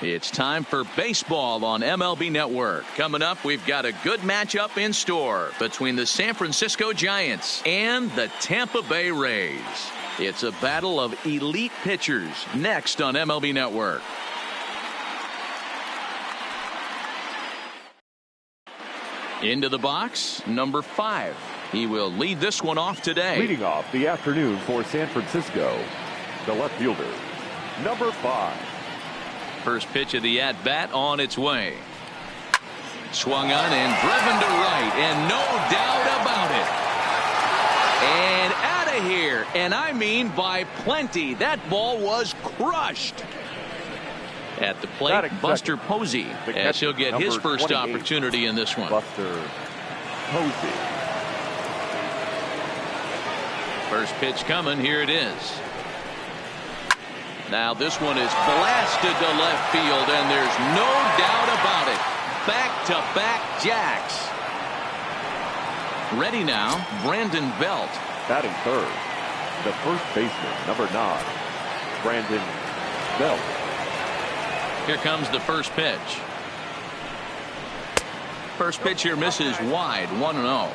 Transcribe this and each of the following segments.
It's time for baseball on MLB Network. Coming up, we've got a good matchup in store between the San Francisco Giants and the Tampa Bay Rays. It's a battle of elite pitchers next on MLB Network. Into the box, number 5. He will lead this one off today. Leading off the afternoon for San Francisco, the left fielder, number 5. First pitch of the at-bat on its way. Swung on and driven to right, and no doubt about it. And out of here, and I mean by plenty. That ball was crushed. At the plate, Buster Posey, as he'll get his first opportunity in this one. Buster Posey. First pitch coming, here it is. Now this one is blasted to left field, and there's no doubt about it. Back-to-back jacks. Ready now, Brandon Belt. Batting third, the first baseman, number 9, Brandon Belt. Here comes the first pitch. First pitch here misses wide, 1-0.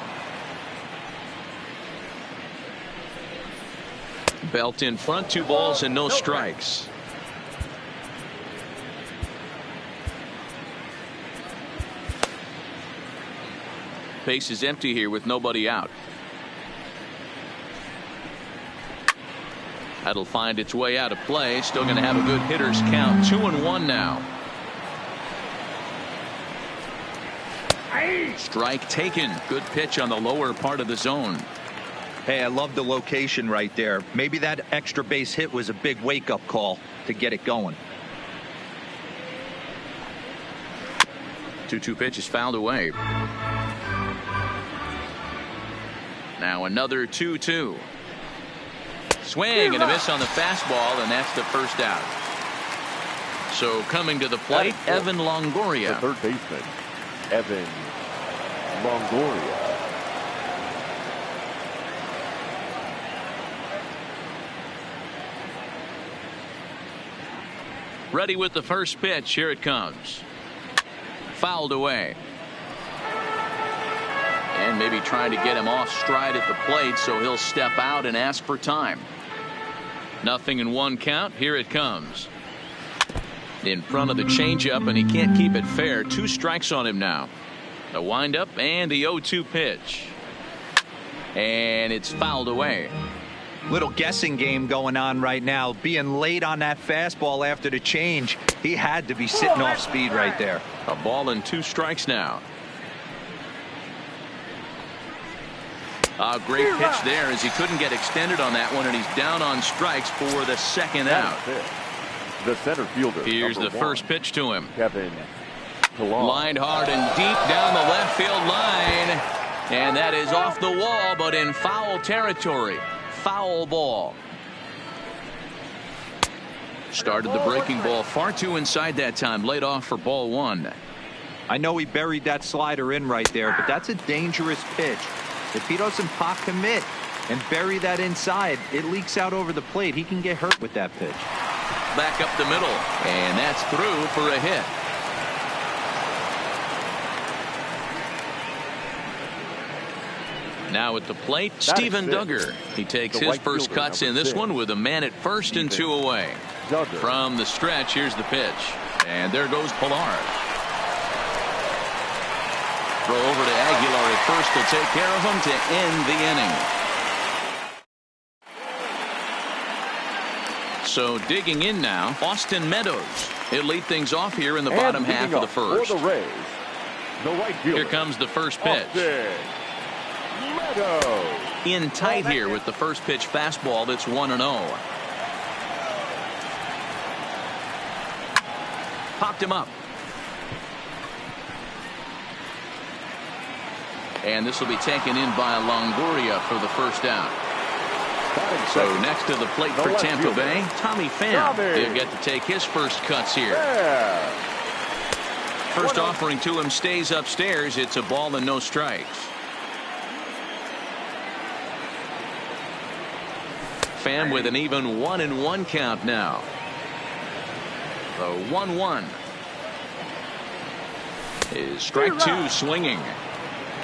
Belt in front, 2 balls and no strikes. Base is empty here with nobody out. That'll find its way out of play. Still going to have a good hitter's count. 2-1 now. Strike taken. Good pitch on the lower part of the zone. Hey, I love the location right there. Maybe that extra base hit was a big wake-up call to get it going. 2-2 pitch is fouled away. Now another 2-2. Swing and a miss on the fastball, and that's the first out. So coming to the plate, Evan Longoria. The third baseman, Evan Longoria. Ready with the first pitch. Here it comes. Fouled away. And maybe trying to get him off stride at the plate, so he'll step out and ask for time. 0-1 count. Here it comes. In front of the changeup, and he can't keep it fair. 2 strikes on him now. The windup and the 0-2 pitch. And it's fouled away. Little guessing game going on right now. Being late on that fastball after the change. He had to be sitting off speed right there. A ball and 2 strikes now. A great pitch there as he couldn't get extended on that one, and he's down on strikes for the second out. The center fielder. Here's the first pitch to him. Kevin Lined hard and deep down the left field line. And that is off the wall, but in foul territory. Foul ball. Started the breaking ball far too inside that time. Laid off for ball 1. I know he buried that slider in right there, but that's a dangerous pitch. If he doesn't pop commit and bury that inside, it leaks out over the plate. He can get hurt with that pitch. Back up the middle, and that's through for a hit. Now at the plate, Steven Duggar. He takes his first cuts in this one with a man at first and 2 away. From the stretch, here's the pitch. And there goes Pilar. Throw over to Aguilar at first to take care of him to end the inning. So digging in now, Austin Meadows. He'll lead things off here in the bottom half of the first. For the Rays, the right fielder, here comes the first pitch. In tight here with the first pitch fastball that's 1-0. Popped him up. And this will be taken in by Longoria for the first out. So next to the plate for Tampa Bay, Tommy Pham. He'll get to take his first cuts here. First offering to him stays upstairs. It's a ball and no strikes. Pham with an even 1-1 count now. The 1-1. is strike two swinging.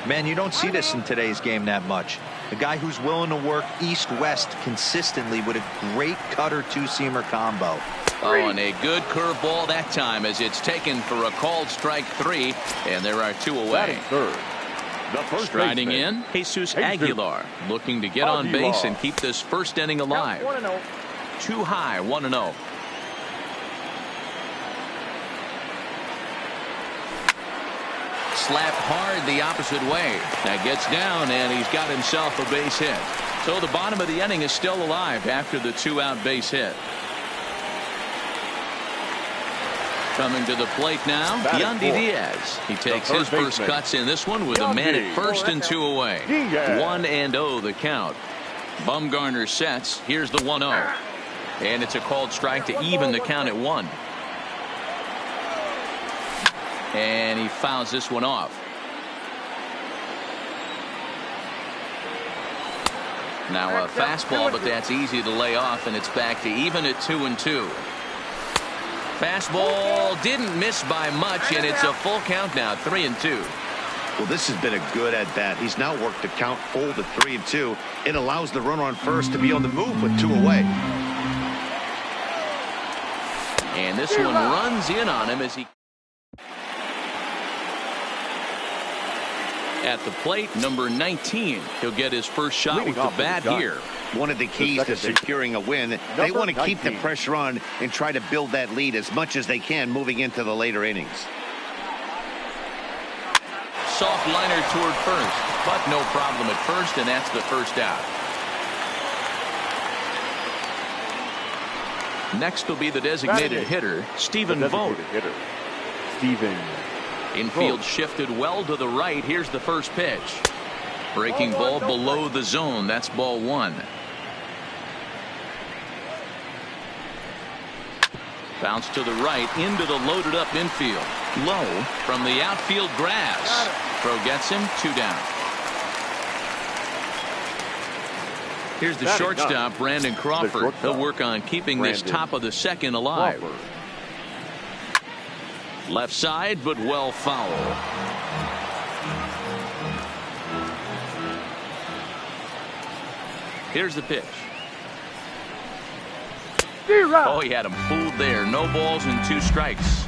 Man, you don't see this in today's game that much. A guy who's willing to work east-west consistently with a great cutter two-seamer combo. Oh, and a good curveball that time as it's taken for a called strike three, and there are two away. Batting third, the first Striding baseman, in, Jesus Aguilar, looking to get on base and keep this first inning alive. Too high, 1-0. Slapped hard the opposite way. That gets down, and he's got himself a base hit. So the bottom of the inning is still alive after the two-out base hit. Coming to the plate now, Yandy Diaz. He takes his first cuts in this one with a man at first and two away. 1-0 the count. Bumgarner sets. Here's the 1-0. And it's a called strike to even the count at 1. And he fouls this one off. Now a fastball, but that's easy to lay off, and it's back to even at 2-2. Fastball didn't miss by much, and it's a full count now, 3-2. Well, this has been a good at bat. He's now worked the count full to 3-2. It allows the runner on first to be on the move with two away. And this one runs in on him as he. At the plate, number 19. He'll get his first shot with the bat here. One of the keys to securing a win, they want to keep the pressure on and try to build that lead as much as they can moving into the later innings. Soft liner toward first, but no problem at first, and that's the first out. Next will be the designated hitter, Stephen Vogt. Infield shifted well to the right. Here's the first pitch. Breaking ball below the zone. That's ball one. Bounce to the right into the loaded up infield. Low from the outfield grass. Throw gets him, 2 down. Here's the shortstop, Brandon Crawford. He'll work on keeping this top of the second alive. Left side, but well foul. Here's the pitch. Oh, he had him fooled there. No balls and 2 strikes.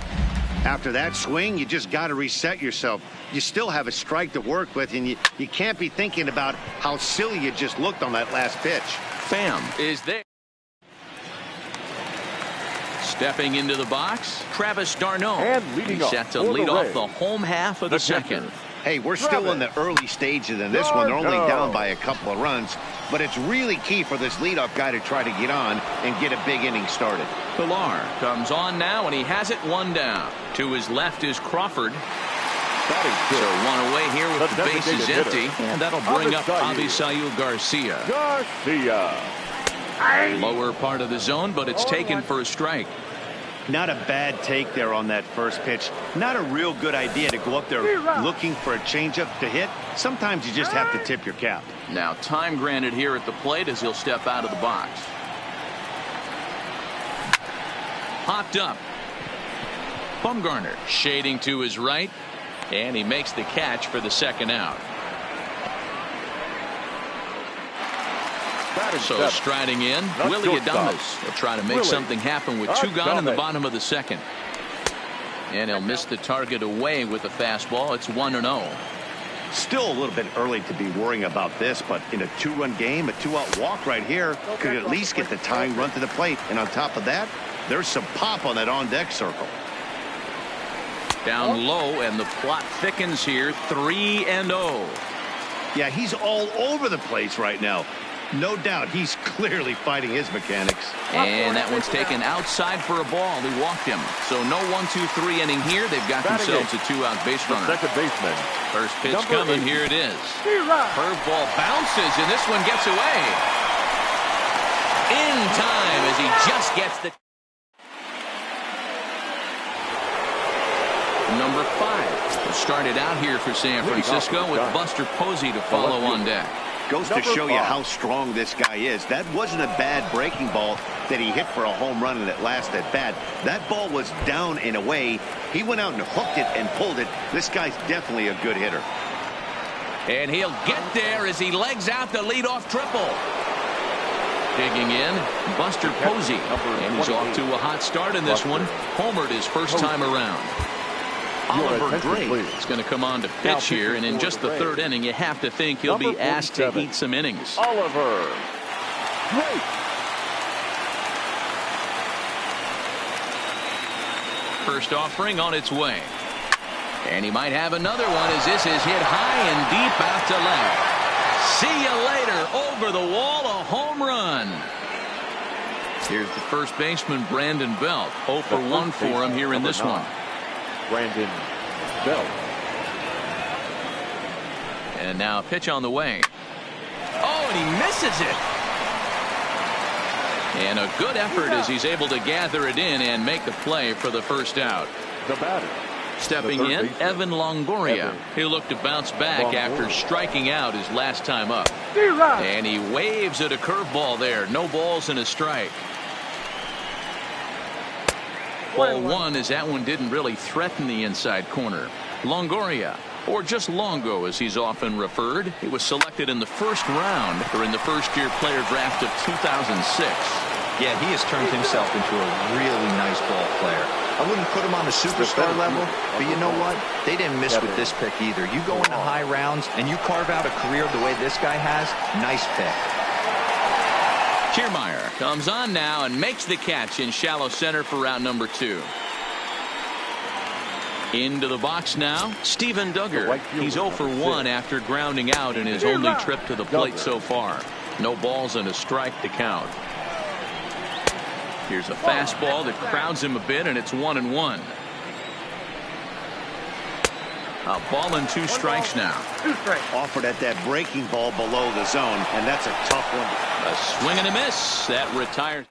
After that swing, you just got to reset yourself. You still have a strike to work with, and you can't be thinking about how silly you just looked on that last pitch. Pham is there. Stepping into the box, Travis d'Arnaud. And leading He's set to lead off the home half of the second. Hey, we're still in the early stages in this one. They're only down by a couple of runs, but it's really key for this leadoff guy to try to get on and get a big inning started. Pilar comes on now, and he has it 1 down. To his left is Crawford. So 1 away here with the bases empty, and that'll bring up Avisail Garcia. Lower part of the zone, but it's taken for a strike. Not a bad take there on that first pitch. Not a real good idea to go up there looking for a changeup to hit. Sometimes you just have to tip your cap. Now time granted here at the plate as he'll step out of the box. Popped up. Bumgarner shading to his right, and he makes the catch for the second out. So striding in, Willie Adames will try to make something happen with 2 gone in the bottom of the second. And he'll miss the target away with the fastball. It's 1-0. Still a little bit early to be worrying about this, but in a 2-run game, a 2-out walk right here could at least get the tying run to the plate. And on top of that, there's some pop on that on-deck circle. Down low, and the plot thickens here. 3-0. Yeah, he's all over the place right now. No doubt he's clearly fighting his mechanics. And that one's taken outside for a ball. He walked him. So no 1-2-3 inning here. They've got themselves a 2-out base runner. Second baseman. First pitch coming. Here it is. Curveball bounces, and this one gets away. In time as he just gets the. Number 5 started out here for San Francisco with Buster Posey to follow on deck. Goes to show you how strong this guy is. That wasn't a bad breaking ball that he hit for a home run in that last at bat. That ball was down and away. He went out and hooked it and pulled it. This guy's definitely a good hitter. And he'll get there as he legs out the leadoff triple. Digging in, Buster Posey. And he's off to a hot start in this one. Homered his first time around. Oliver Drake is going to come on to pitch here, and in just the third inning, you have to think he'll be asked to eat some innings. Oliver Drake. First offering on its way. And he might have another one as this is hit high and deep out to left. See you later. Over the wall, a home run. Here's the first baseman, Brandon Belt. 0 for 1 for him here in this one. Brandon Belt. And now a pitch on the way. Oh, and he misses it. And a good effort as he's able to gather it in and make the play for the first out. The batter. Stepping in, Evan Longoria. He'll look to bounce back after striking out his last time up. And he waves at a curveball there. No balls and a strike. Ball one as that one didn't really threaten the inside corner. Longoria, or just Longo as he's often referred. He was selected in the first round during the first-year player draft of 2006. Yeah, he has turned himself into a really nice ball player. I wouldn't put him on the superstar level, but you know what? They didn't miss with this pick either. You go into high rounds and you carve out a career the way this guy has. Nice pick. Kiermaier comes on now and makes the catch in shallow center for round number 2. Into the box now, Steven Duggar. He's 0 for 1 after grounding out in his only trip to the plate so far. No balls and a strike to count. Here's a fastball that crowds him a bit, and it's 1-1. A ball and 2 strikes now. Offered at that breaking ball below the zone, and that's a tough one. A swing and a miss. That retires.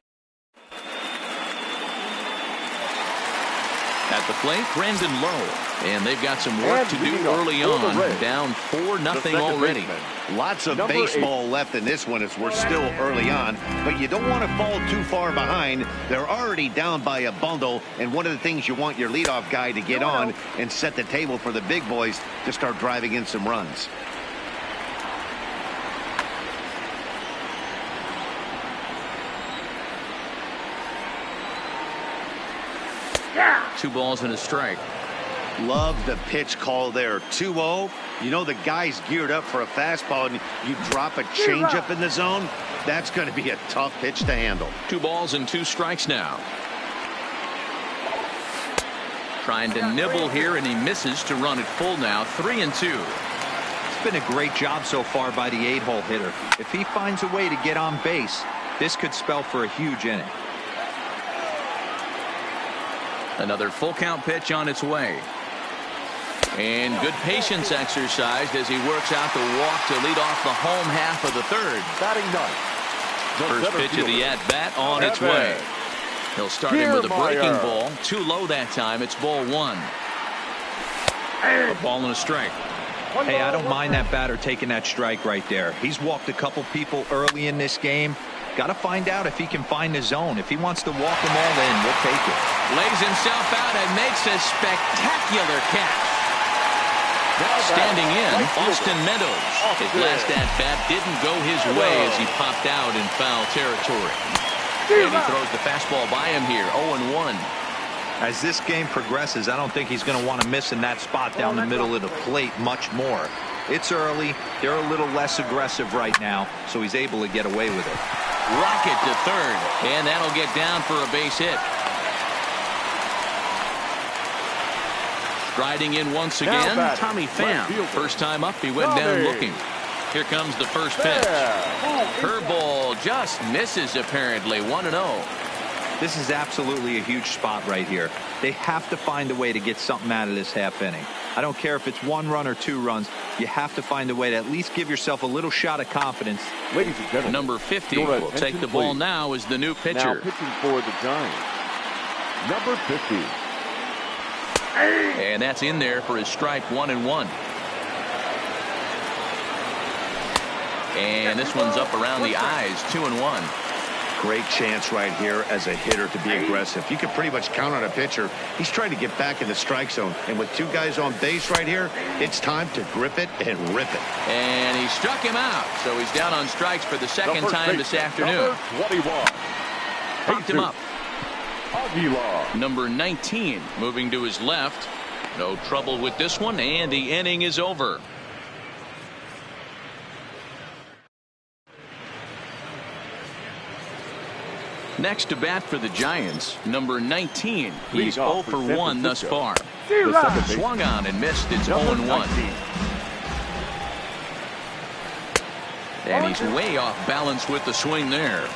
At the plate, Brandon Lowe. And they've got some work to do early on. Down 4-0 already. Lots of baseball left in this one as we're still early on. But you don't want to fall too far behind. They're already down by a bundle. And one of the things you want your leadoff guy to get on and set the table for the big boys to start driving in some runs. Two balls and a strike. Love the pitch call there. 2-0. You know the guy's geared up for a fastball and you drop a changeup in the zone. That's going to be a tough pitch to handle. 2 balls and 2 strikes now. Trying to nibble here and he misses to run it full now. 3-2. It's been a great job so far by the 8-hole hitter. If he finds a way to get on base, this could spell for a huge inning. Another full count pitch on its way. And good patience exercised as he works out the walk to lead off the home half of the third. Batting ninth. First pitch of the at-bat on its way. He'll start in with a breaking ball. Too low that time. It's ball 1. A ball and a strike. Hey, I don't mind that batter taking that strike right there. He's walked a couple people early in this game. Got to find out if he can find the zone. If he wants to walk them all in, we'll take it. Lays himself out and makes a spectacular catch. Standing in, Austin Meadows. His last at-bat didn't go his way as he popped out in foul territory. And he throws the fastball by him here, 0-1. As this game progresses, I don't think he's going to want to miss in that spot down the middle of the plate much more. It's early. They're a little less aggressive right now, so he's able to get away with it. Rocket to third, and that'll get down for a base hit. Striding in once again, Tommy Pham. First time up, he went down looking. Here comes the first pitch. Curveball just misses apparently. 1-0. This is absolutely a huge spot right here. They have to find a way to get something out of this half inning. I don't care if it's 1 run or 2 runs. You have to find a way to at least give yourself a little shot of confidence. Ladies and gentlemen, number 50 will take the ball now as the new pitcher. Now pitching for the Giants, number 50. And that's in there for his strike. 1-1. And this one's up around the eyes, 2-1. Great chance right here as a hitter to be aggressive. You can pretty much count on a pitcher. He's trying to get back in the strike zone. And with two guys on base right here, it's time to grip it and rip it. And he struck him out. So he's down on strikes for the second time this afternoon. Popped him up. Number 19 moving to his left. No trouble with this one, and the inning is over. Next to bat for the Giants, number 19. He's 0 for 1 thus far. Swung on and missed. It's 0-1. And he's way off balance with the swing there.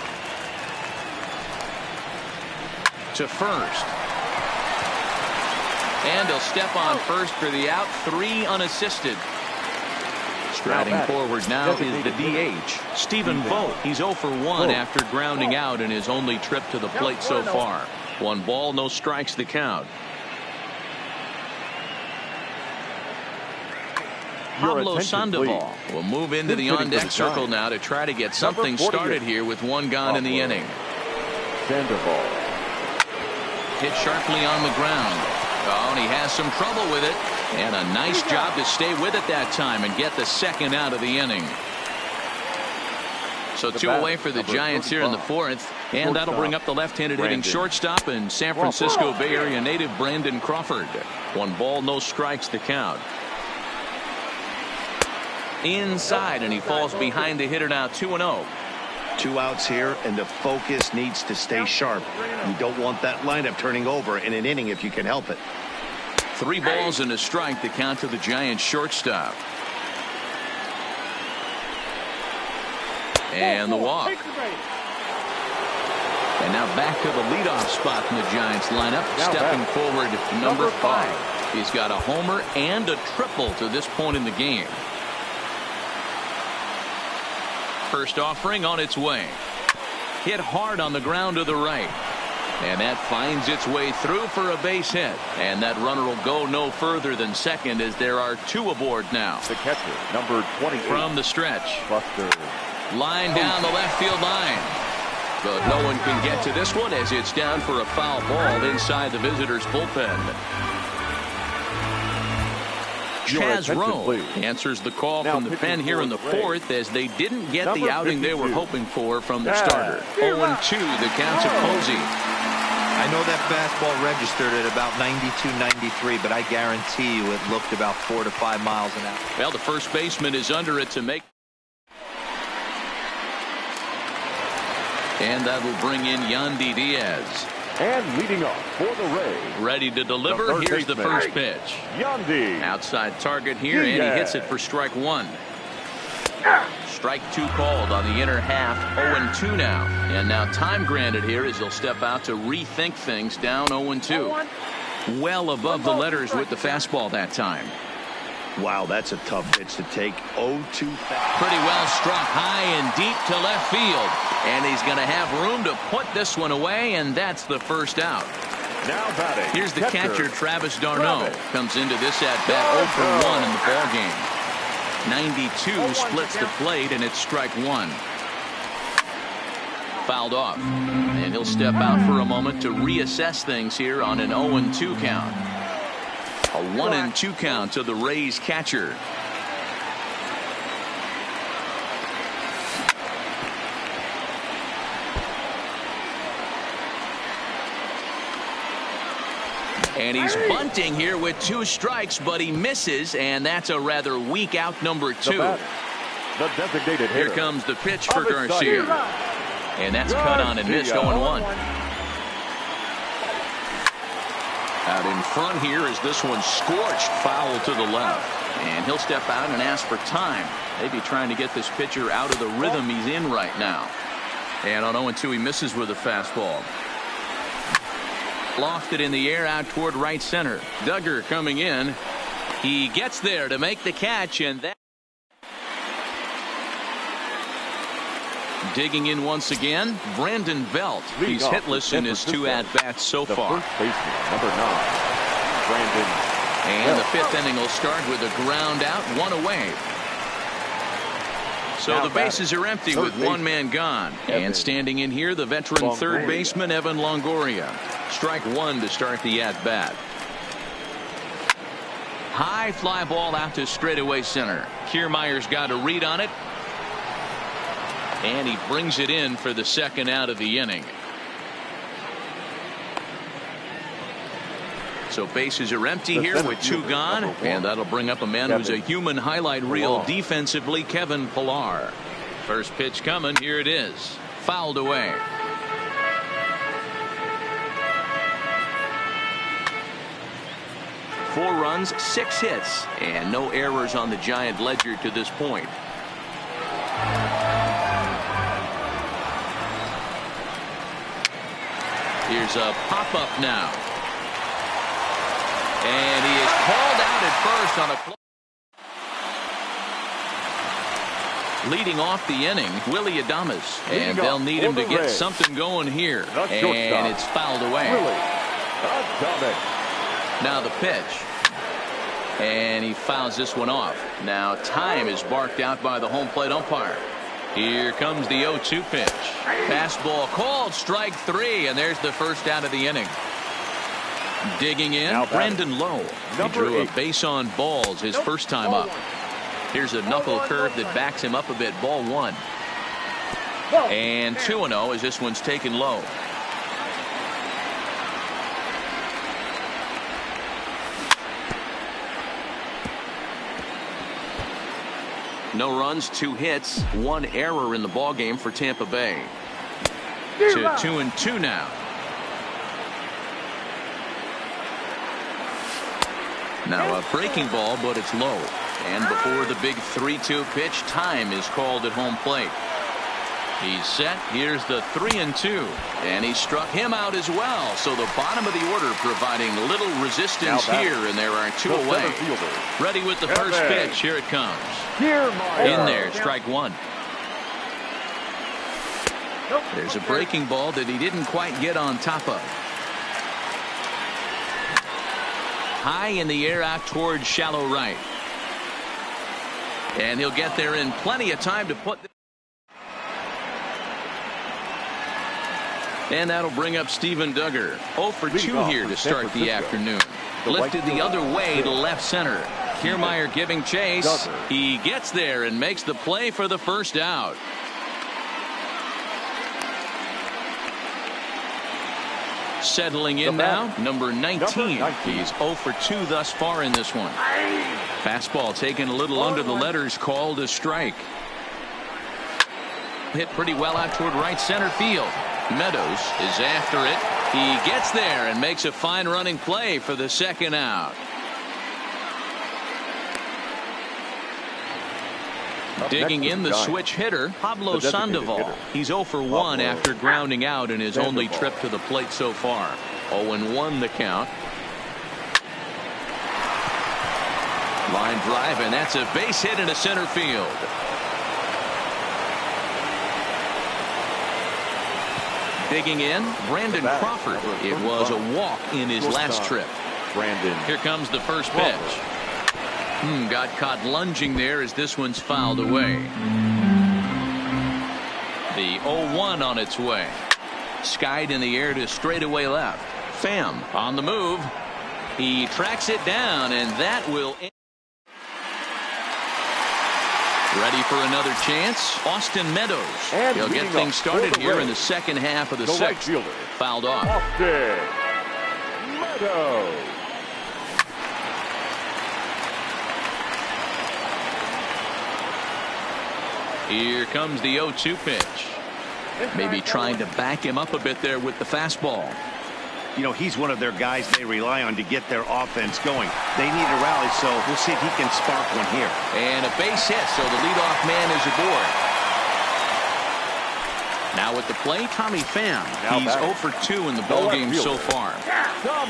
To first. And he'll step on first for the out. 3 unassisted. Striding forward now is the DH, Stephen Vogt. He's 0 for 1 after grounding out in his only trip to the plate so far. 1 ball, no strikes the count. Pablo Sandoval will move into the on-deck circle now to try to get something started here with 1 gone in the inning. Sandoval. Hit sharply on the ground. Oh, and he has some trouble with it. And a nice job to stay with it that time and get the second out of the inning. So 2 away for the Giants here in the 4th. And that'll bring up the left-handed hitting shortstop and San Francisco Bay Area native Brandon Crawford. 1 ball, no strikes to count. Inside, and he falls behind the hitter now, 2-0. 2 outs here, and the focus needs to stay sharp. You don't want that lineup turning over in an inning if you can help it. 3 balls and a strike to count to the Giants shortstop. And the walk. And now back to the leadoff spot in the Giants lineup. Stepping forward, number 5. He's got a homer and a triple to this point in the game. First offering on its way. Hit hard on the ground to the right. And that finds its way through for a base hit. And that runner will go no further than second as there are 2 aboard now. The catcher, number 28. From the stretch. Buster. Line down the left field line. But no one can get to this one as it's down for a foul ball inside the visitors' bullpen. Chaz Rowe answers the call from the pen here in the 4th as they didn't get the outing they were hoping for from the starter. 0-2 the count to Posey. I know that fastball registered at about 92-93, but I guarantee you it looked about 4 to 5 miles an hour. Well, the first baseman is under it to make. And that will bring in Yandy Diaz. And leading off for the Rays. Ready to deliver. Here's the first pitch. Yandy. Outside target here, and he hits it for strike 1. Strike 2 called on the inner half. 0-2 now. And now time granted here as he'll step out to rethink things down 0-2. Well above the letters with the fastball that time. Wow, that's a tough pitch to take. 0-2. Pretty well struck high and deep to left field. And he's going to have room to put this one away, and that's the first out. Now batting. Here's the catcher, Travis d'Arnaud. Comes into this at-bat 0 for 1 in the ballgame. 92 splits the plate, and it's strike 1. Fouled off. And he'll step out for a moment to reassess things here on an 0-2 count. A 1-2 count to the Rays catcher. And he's bunting here with 2 strikes, but he misses, and that's a rather weak out number 2. The designated hitter. Here comes the pitch for Garcia. And that's cut on and missed 0-1. Out in front here is this one scorched foul to the left. And he'll step out and ask for time. Maybe trying to get this pitcher out of the rhythm he's in right now. And on 0-2 he misses with a fastball. Lofted in the air out toward right center. Duggar coming in. He gets there to make the catch, and that. Digging in once again, Brandon Belt. He's hitless in his 2 at-bats so far. First baseman, number 9, Brandon. And the 5th inning will start with a ground out, 1 away. So the bases are empty with one man gone. And standing in here, the veteran third baseman, Evan Longoria. Strike one to start the at-bat. High fly ball out to straightaway center. Kiermaier's got a read on it. And he brings it in for the second out of the inning. So bases are empty here with two gone, and that'll bring up a man who's a human highlight reel defensively, Kevin Pillar. First pitch coming. Here it is. Fouled away. Four runs, 6 hits, and no errors on the Giant ledger to this point. Here's a pop-up now. And he is called out at first on a play. Leading off the inning, Willie Adames. And they'll need him to get something going here. And it's fouled away. Now the pitch. And he fouls this one off. Now time is barked out by the home plate umpire. Here comes the 0-2 pitch. Fastball called, strike three, and there's the first out of the inning. Digging in, Brandon Lowe. He drew a base on balls his first time up. Here's a knuckle curve that backs him up a bit. Ball one. And 2-0 as this one's taken low. No runs, 2 hits, 1 error in the ballgame for Tampa Bay. To 2-2 now. Now a breaking ball, but it's low. And before the big 3-2 pitch, time is called at home plate. He's set. Here's the 3-2. And he struck him out as well. So the bottom of the order providing little resistance here, and there are 2 away. Ready with the first pitch. Here it comes. In there, strike one. There's a breaking ball that he didn't quite get on top of. High in the air out towards shallow right. And he'll get there in plenty of time to put. And that'll bring up Steven Duggar. 0 for 2 here to start the afternoon. Lifted the other way to left center. Kiermaier giving chase. He gets there and makes the play for the first out. Settling in now, number 19. He's 0 for 2 thus far in this one. Fastball taken a little under the letters, called a strike. Hit pretty well out toward right center field. Meadows is after it. He gets there and makes a fine running play for the second out. Digging in, the switch hitter, Pablo Sandoval. He's 0 for 1 after grounding out in his only trip to the plate so far. 0-1 the count. Line drive, and that's a base hit into center field. Digging in, Brandon Crawford. It was a walk in his last trip. Here comes the first pitch. Got caught lunging there as this one's fouled away. The 0-1 on its way. Skied in the air to straightaway left. Pham on the move. He tracks it down, and that will end. Ready for another chance. Austin Meadows. He'll get things started here in the second half of the sixth. Fouled off. Austin Meadows. Here comes the 0-2 pitch. Maybe trying to back him up a bit there with the fastball. You know, he's one of their guys they rely on to get their offense going. They need a rally, so we'll see if he can spark one here. And a base hit, so the leadoff man is aboard. Now at the plate, Tommy Pham. He's 0 for 2 in the ballgame so far.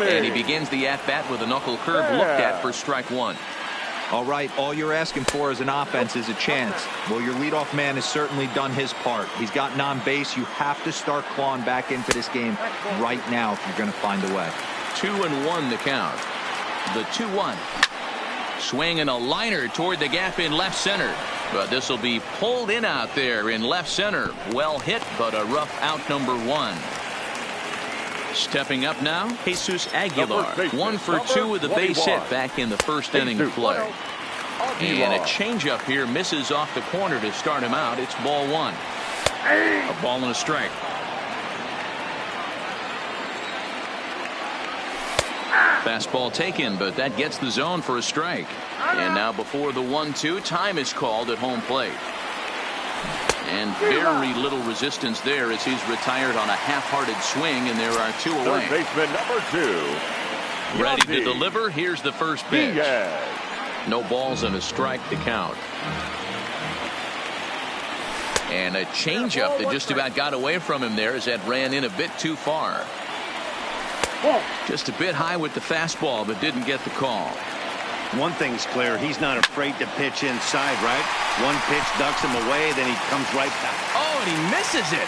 And he begins the at-bat with a knuckle curve looked at for strike one. All right, all you're asking for as an offense is a chance. Well, your leadoff man has certainly done his part. He's gotten on base. You have to start clawing back into this game right now if you're going to find a way. 2-1 the count. The 2-1. Swing and a liner toward the gap in left center. But this will be pulled in out there in left center. Well hit, but a rough out, number 1. Stepping up now, Jesus Aguilar. 1 for 2 with a base hit back in the first inning of play. And a changeup here misses off the corner to start him out. It's ball 1. A ball and a strike. Fastball taken, but that gets the zone for a strike. And now before the 1-2, time is called at home plate. And very little resistance there as he's retired on a half-hearted swing, and there are 2 away. Third baseman number 2. Ready to deliver. Here's the first pitch. No balls and a strike to count. And a changeup that just about got away from him there as that ran in a bit too far. Just a bit high with the fastball, but didn't get the call. One thing's clear, he's not afraid to pitch inside, right? One pitch ducks him away, then he comes right back. Oh, and he misses it.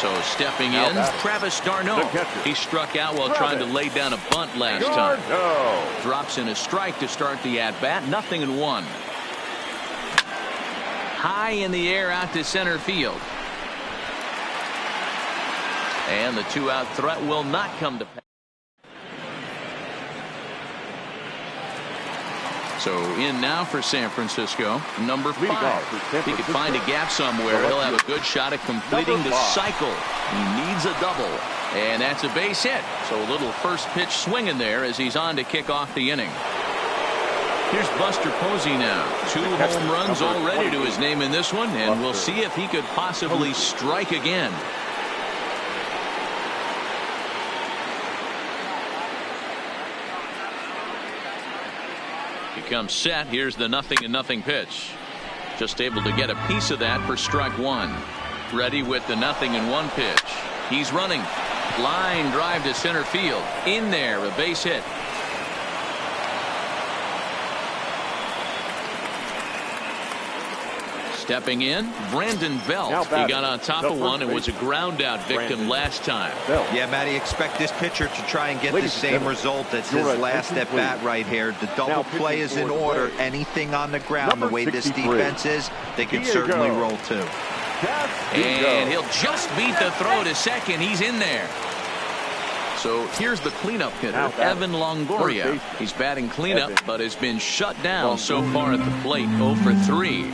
So stepping in, Travis d'Arnaud. He struck out while trying to lay down a bunt last time. Drops in a strike to start the at-bat. 0-1. High in the air out to center field. And the 2-out threat will not come to pass. So in now for San Francisco, number 5. If he could find a gap somewhere, he'll have a good shot at completing the cycle. He needs a double. And that's a base hit. So a little first pitch swing in there as he's on to kick off the inning. Here's Buster Posey now. 2 home runs already to his name in this one, and we'll see if he could possibly strike again. He comes set. Here's the 0-0 pitch. Just able to get a piece of that for strike 1. Ready with the 0-1 pitch. He's running. Line drive to center field. In there, a base hit. Stepping in, Brandon Belt. He got on top of one and was a ground out victim last time. Yeah, Matty, expect this pitcher to try and get the same result as his last at bat right here. The double play is in order. Anything on the ground, the way this defense is, they can certainly roll too. And he'll just beat the throw to second. He's in there. So here's the cleanup hitter, Evan Longoria. He's batting cleanup, but has been shut down so far at the plate. 0 for 3.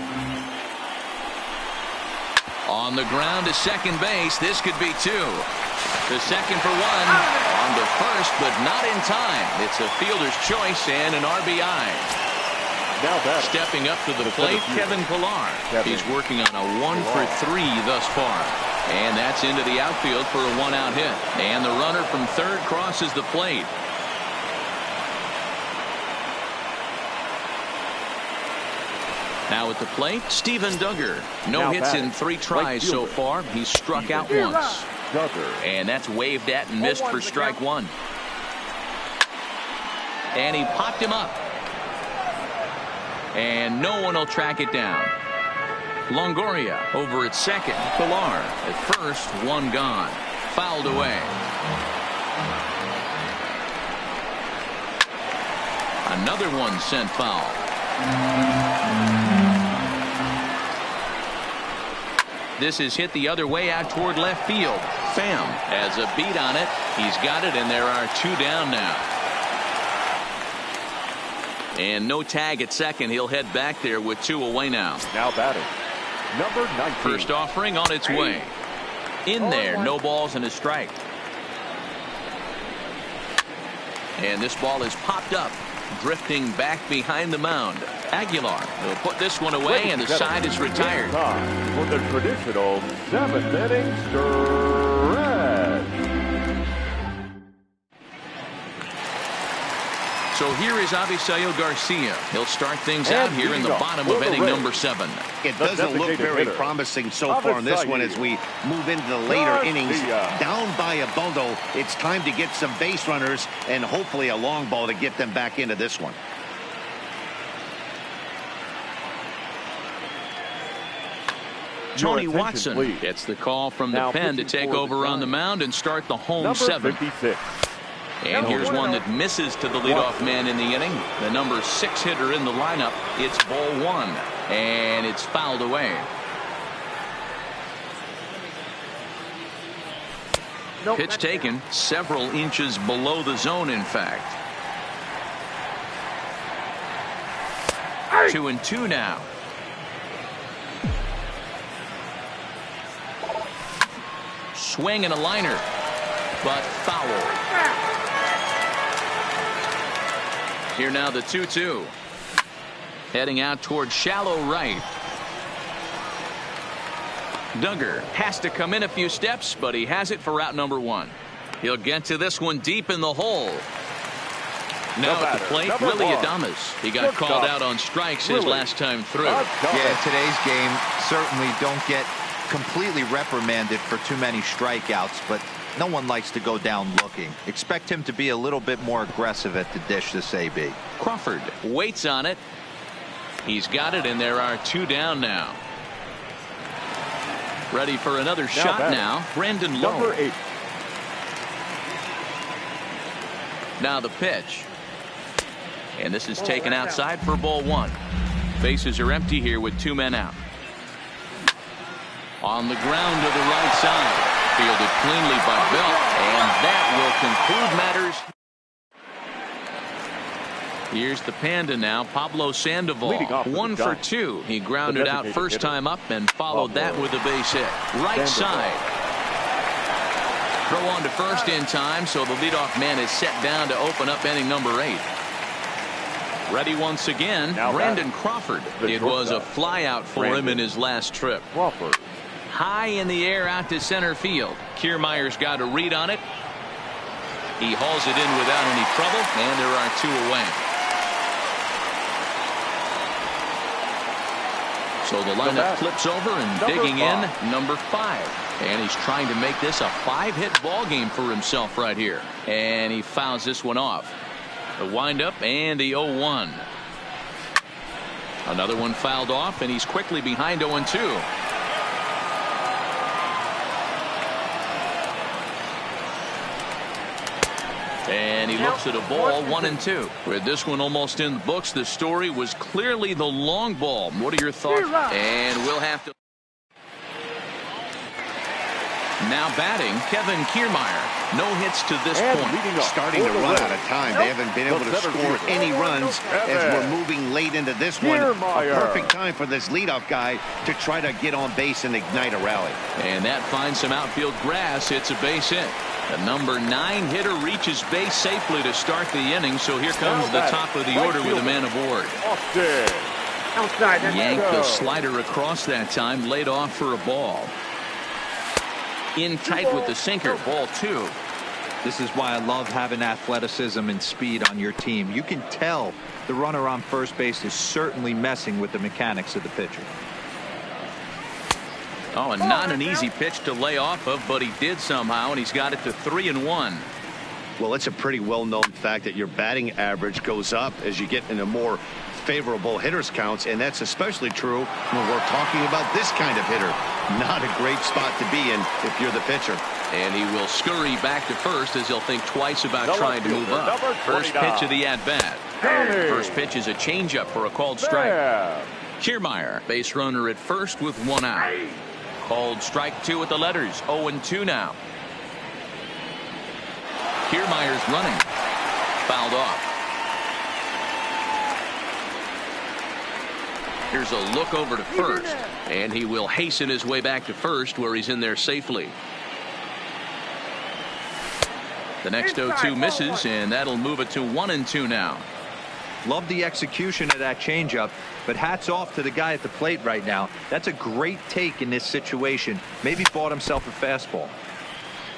On the ground to second base. This could be 2. The second for 1. On to first, but not in time. It's a fielder's choice and an RBI. Stepping up to the plate, Kevin Pillar. He's working on a 1 for 3 thus far. And that's into the outfield for a 1-out hit. And the runner from third crosses the plate. Now at the plate, Steven Duggar. No hits in 3 tries so far. He's struck out once. And that's waved at and missed for strike 1. And he popped him up. And no one will track it down. Longoria over at second. Pilar at first. 1 gone. Fouled away. Another one sent foul. This is hit the other way out toward left field. Pham has a beat on it. He's got it, and there are 2 down now. And no tag at second. He'll head back there with 2 away now. Now batting, number 19. First offering on its way. In there, no balls and a strike. And this ball is popped up, drifting back behind the mound. Aguilar will put this one away, and the side is retired. For the traditional 7th inning stretch. So here is Avisail Garcia. He'll start things out here in the bottom of inning number 7. It doesn't look very promising so far in this one as we move into the later innings. Down by a bundle, it's time to get some base runners and hopefully a long ball to get them back into this one. Tony attention, Watson please. gets the call from the Now pen to pitching take for the over on the Giants. mound and start the home Number 7. 56. And here's one that misses to the leadoff man in the inning. The number 6 hitter in the lineup. It's ball 1, and it's fouled away. Pitch taken several inches below the zone, in fact. 2-2 now. Swing and a liner, but foul. Here now the 2-2. Heading out toward shallow right. Duggar has to come in a few steps, but he has it for out number 1. He'll get to this one deep in the hole. Now at the plate, Willie Adames. He got called out on strikes his last time through. Yeah, in today's game, certainly don't get completely reprimanded for too many strikeouts, but no one likes to go down looking. Expect him to be a little bit more aggressive at the dish this AB. Crawford waits on it. He's got it, and there are 2 down now. Ready for another shot now. Brandon Lowe. Number 8. Now the pitch. And this is taken outside for ball 1. Bases are empty here with 2 men out. On the ground to the right side. Fielded cleanly by Belt. And that will conclude matters. Here's the Panda now. Pablo Sandoval. 1 for 2. He grounded out first time up and followed that with a base hit. Right side. Throw on to first in time, so the leadoff man is set down to open up inning number 8. Ready once again, Brandon Crawford. It was a flyout for him in his last trip. Crawford. High in the air out to center field. Kiermaier's got a read on it. He hauls it in without any trouble, and there are 2 away. So the lineup flips over and digging in number 5. And he's trying to make this a 5-hit ball game for himself right here. And he fouls this one off. The windup and the 0-1. Another one fouled off, and he's quickly behind 0-2. And he looks at a ball, 1-2. With this one almost in the books, the story was clearly the long ball. What are your thoughts? And we'll have to. Now batting, Kevin Kiermaier. No hits to this point. Starting to run out of time. They haven't been able to score any runs as we're moving late into this one. A perfect time for this leadoff guy to try to get on base and ignite a rally. And that finds some outfield grass. It's a base hit. The number 9 hitter reaches base safely to start the inning. So here comes the top of the order with a man aboard. Yanked the slider across that time, laid off for a ball. In tight with the sinker, ball 2. This is why I love having athleticism and speed on your team. You can tell the runner on first base is certainly messing with the mechanics of the pitcher. Oh, and not an easy pitch to lay off of, but he did somehow, and he's got it to 3-1. Well, it's a pretty well-known fact that your batting average goes up as you get into more favorable hitters counts, and that's especially true when we're talking about this kind of hitter. Not a great spot to be in if you're the pitcher. And he will scurry back to first as he'll think twice about trying to move up. First pitch of the at-bat. First pitch is a changeup for a called strike. Kiermaier, base runner at first with 1 out. Called strike 2 with the letters. 0-2 now. Kiermaier's running. Fouled off. Here's a look over to first, and he will hasten his way back to first where he's in there safely. The next 0-2 misses, and that'll move it to 1-2 now. Love the execution of that changeup, but hats off to the guy at the plate right now. That's a great take in this situation. Maybe bought himself a fastball.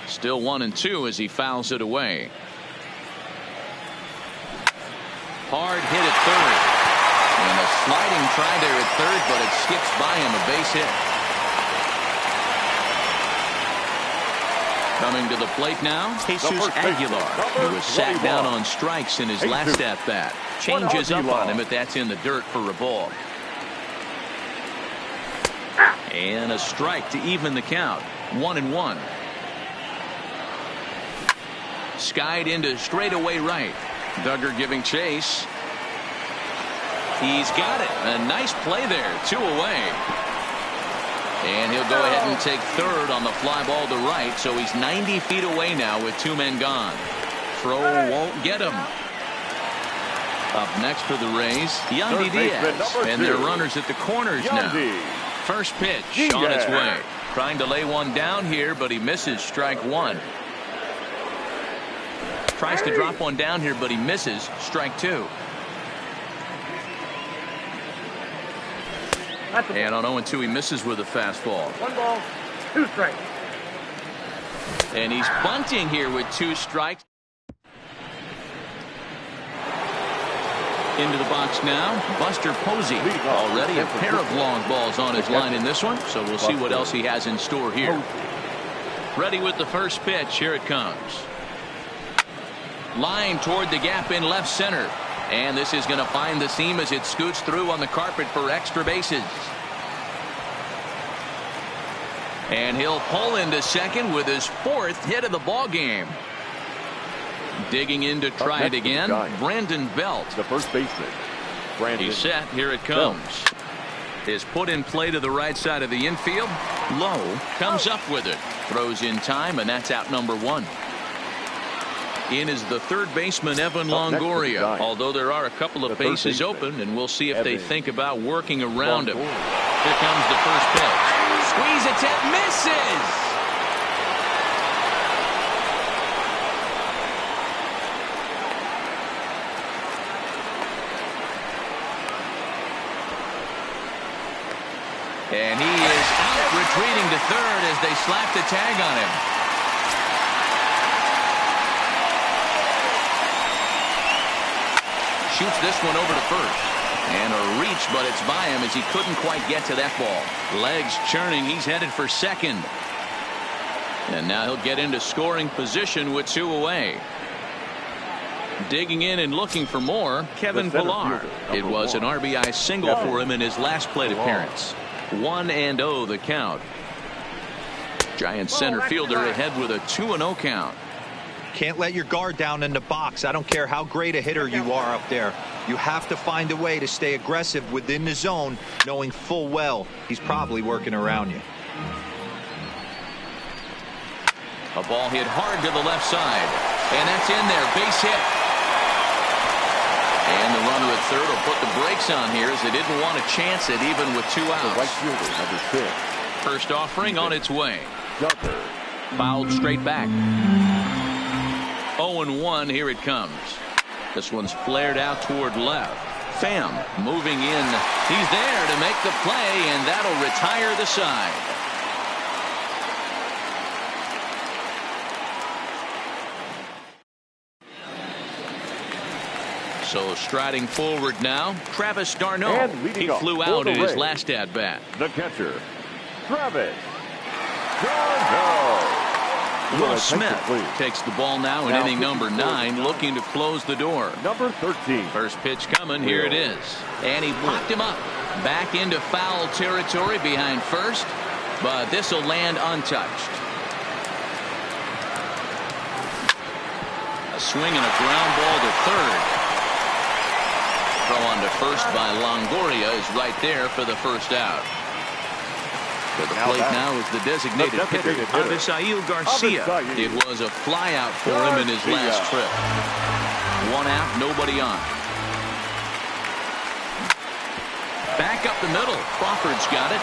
Still 1-2 as he fouls it away. Hard hit at third. And a sliding try there at third, but it skips by him, a base hit. Coming to the plate now, Jesus Aguilar, who was sat down on strikes in his last at-bat. Changes up on him, but that's in the dirt for a ball. And a strike to even the count. 1-1. Skied into straightaway right. Duggar giving chase. He's got it. A nice play there. 2 away. And he'll go ahead and take third on the fly ball to right. So he's 90 feet away now with 2 men gone. Throw won't get him. Up next for the Rays, Yandy Diaz. And their runners at the corners now. First pitch on its way. Trying to lay one down here, but he misses. Strike 1. Tries to drop one down here, but he misses. Strike 2. And on 0-2, he misses with a fastball. 1 ball, 2 strikes. And he's bunting here with 2 strikes. Into the box now, Buster Posey. Already a pair of long balls on his line in this one, so we'll see what else he has in store here. Ready with the first pitch. Here it comes. Line toward the gap in left center. And this is going to find the seam as it scoots through on the carpet for extra bases. And he'll pull into second with his 4th hit of the ball game. Digging in to try it again, Brandon Belt. The first baseman. Brandon. He's set. Here it comes. Is put in play to the right side of the infield. Low comes up with it. Throws in time, and that's out number 1. In is the third baseman, Evan Longoria, although there are a couple of bases open, and we'll see if they think about working around him. Here comes the first pitch. Squeeze attempt, misses! And he is out, retreating to third as they slap the tag on him. Shoots this one over to first. And a reach, but it's by him as he couldn't quite get to that ball. Legs churning. He's headed for second. And now he'll get into scoring position with 2 away. Digging in and looking for more, Kevin Pillar. It was an RBI single for him in his last plate appearance. 1-0 the count. Giant center fielder ahead with a 2-0 count. Can't let your guard down in the box. I don't care how great a hitter you are up there. You have to find a way to stay aggressive within the zone, knowing full well he's probably working around you. A ball hit hard to the left side. And that's in there. Base hit. And the runner at third will put the brakes on here as they didn't want to chance it even with 2 outs. Right fielder, number 6. First offering on its way. Duggar. Fouled straight back. 0-1. Here it comes. This one's flared out toward left. Pham moving in. He's there to make the play, and that'll retire the side. So striding forward now, Travis d'Arnaud. He flew out in his last at bat. The catcher, Travis d'Arnaud. Will Smith takes the ball now in inning number 9, looking to close the door. Number 13. First pitch coming. Here it is. And he popped him up. Back into foul territory behind first. But this will land untouched. A swing and a ground ball to third. Throw on to first by Longoria is right there for the first out. To the plate now is the designated hitter, Avisail Garcia. It was a flyout for him in his last trip. 1 out, nobody on. Back up the middle. Crawford's got it.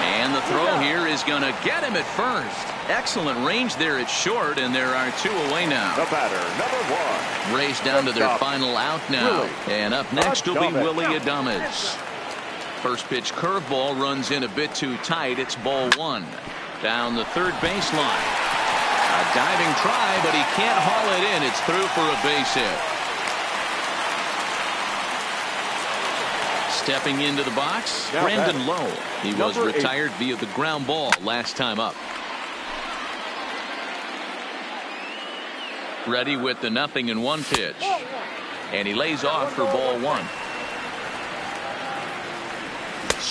And the throw here is going to get him at first. Excellent range there at short, and there are 2 away now. The batter, number 1. Rays down to their final out now. And up next will be Willy Adames. First pitch curveball runs in a bit too tight. It's ball 1. Down the third baseline. A diving try, but he can't haul it in. It's through for a base hit. Stepping into the box, Brandon Lowe. He was retired via the ground ball last time up. Ready with the 0-1 pitch. And he lays off for ball 1.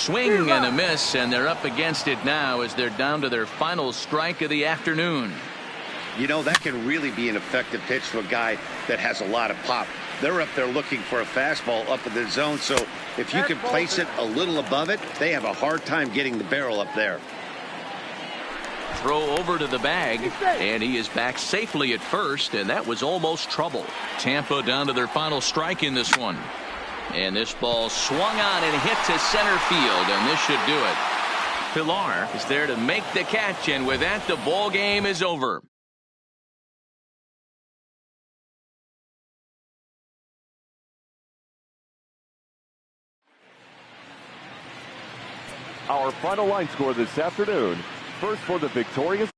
swing and a miss, and they're up against it now as they're down to their final strike of the afternoon. You know, that can really be an effective pitch to a guy that has a lot of pop. They're up there looking for a fastball up in the zone, so if you can place it a little above it, they have a hard time getting the barrel up there. Throw over to the bag, and he is back safely at first, and that was almost trouble. Tampa down to their final strike in this one. And this ball swung on and hit to center field, and this should do it. Pilar is there to make the catch, and with that, the ball game is over. Our final line score this afternoon. First for the victorious